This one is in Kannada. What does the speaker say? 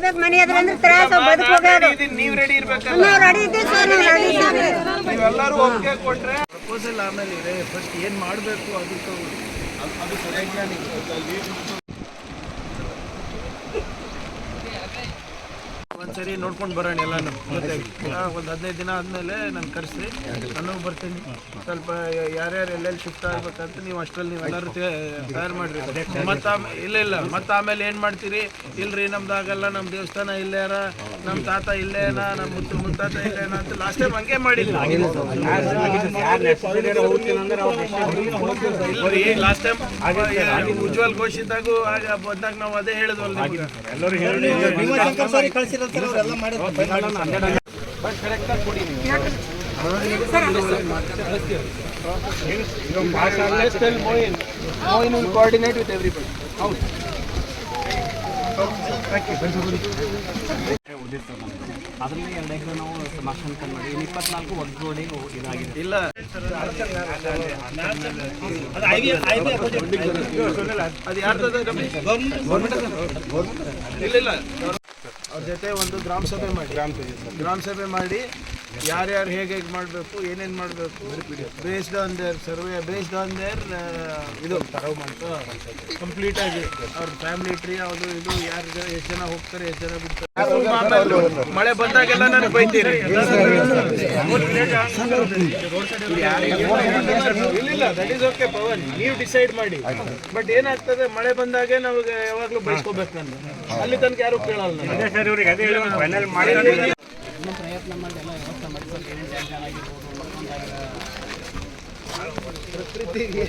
ಮಾಡ್ಬೇಕು ಮನೆ ಅದ್ರ ಅಂದ್ರೆ ತ್ರಾಸ ಬದುಕೋದು. ನೀವು ರೆಡಿ ಇರ್ಬೇಕು, ನಾವು ರೆಡಿ ಇದ್ದೀವಿ ಸರ್, ನಾವು ರೆಡಿ ಇದ್ದೀವಿ. ನೀವೆಲ್ಲರೂ ಒಪ್ಪಿಗೆ ಕೊಟ್ರೆ ಪ್ರಪೋಸಲ್ ಆಮೇಲೆ ಇದೆ. ಫಸ್ಟ್ ಏನು ಮಾಡಬೇಕು ಅದಕ್ಕೆ ಅದು ವೈಜ್ಞಾನಿಕ ಒಂದ್ಸರಿ ನೋಡ್ಕೊಂಡು ಬರೋಣ ಎಲ್ಲಾನು ಜೊತೆಗೆ. ಒಂದು 15 ದಿನ ಆದಮೇಲೆ ನಾನು ಕರೆಸಿ ನಾನು ಬರ್ತೀನಿ. ಸ್ವಲ್ಪ ಯಾರ್ಯಾರು ಎಲ್ಲೆಲ್ಲಿ ಶಿಫ್ಟ್ ಆಗ್ಬೇಕಂತ ನೀವು ಅಷ್ಟರಲ್ಲಿ ನೀವೆಲ್ಲರೂ ತಯಾರು ಮಾಡಿರಿ. ಮತ್ತು ಇಲ್ಲ ಮತ್ತು ಆಮೇಲೆ ಏನು ಮಾಡ್ತೀರಿ, ಇಲ್ರಿ ನಮ್ದು ಆಗಲ್ಲ, ನಮ್ಮ ದೇವಸ್ಥಾನ ಇಲ್ಲೇರ, ನಮ್ಮ ತಾತ ಇಲ್ಲೇನ, ನಮ್ಮ ಮುತ್ತಾತ ಇಲ್ಲೇನ ಅಂತ ಲಾಸ್ಟ್ ಟೈಮ್ ಹಂಗೆ ಮಾಡಿದ್ವಿ. ಇಲ್ರಿ ಲಾಸ್ಟ್ ಟೈಮ್ ಉಜ್ವಲ್ ಘೋಷಿತಾಗೂ ಆಗ ಬಂದಾಗ ನಾವು ಅದೇ ಹೇಳಿದ್ವಲ್ಲ ನಿಮ್ಗೆ. coordinate with everybody. ಅದರಲ್ಲಿ 2 ಎಕರೆ ನಾವು ಸಮಾಕ್ಷಾಂತರ ಮಾಡಿ 24 ಒಗ್ಗೂಡಿ ಇದಾಗಿದೆ. ಇಲ್ಲ ಅದು ಯಾರ್ದು ಇಲ್ಲ ಅವ್ರ ಜೊತೆ ಒಂದು ಗ್ರಾಮ ಸಭೆ ಮಾಡಿ ಯಾರ್ಯಾರು ಹೇಗೆ ಮಾಡಬೇಕು, ಏನೇನು ಮಾಡಬೇಕು, based on there survey, based on there ಇದು ಕಂಪ್ಲೀಟ್ ಆಗಿ ಅವ್ರ ಫ್ಯಾಮಿಲಿ ಟ್ರೀ ಅದು ಇದು ಯಾರು ಎಷ್ಟು ಜನ ಹೋಗ್ತಾರೆ, ಎಷ್ಟು ಜನ ಬಿಡ್ತಾರೆ. ಮಳೆ ಬಂದಾಗೆಲ್ಲ ನನಗೆ ಬೈತೀರಿ. ಇಲ್ಲ ದಟ್ ಈಸ್ ಓಕೆ ಪವನ್, ನೀವು ಡಿಸೈಡ್ ಮಾಡಿ. ಬಟ್ ಏನಾಗ್ತದೆ, ಮಳೆ ಬಂದಾಗೆ ನಮಗೆ ಯಾವಾಗಲೂ ಬೈಸ್ಕೋಬೇಕು. ನಾನು ಅಲ್ಲಿ ತನಕ ಯಾರು ಕೇಳಲ್ಲ. ಪ್ರಯತ್ನ ಮಾಡಿ ಎಲ್ಲ ವ್ಯವಸ್ಥೆ ಮಾಡಿ ಸ್ವಲ್ಪ ಏನೇನು ಆಗಿರ್ಬೋದು. ಪ್ರಕೃತಿಗೆ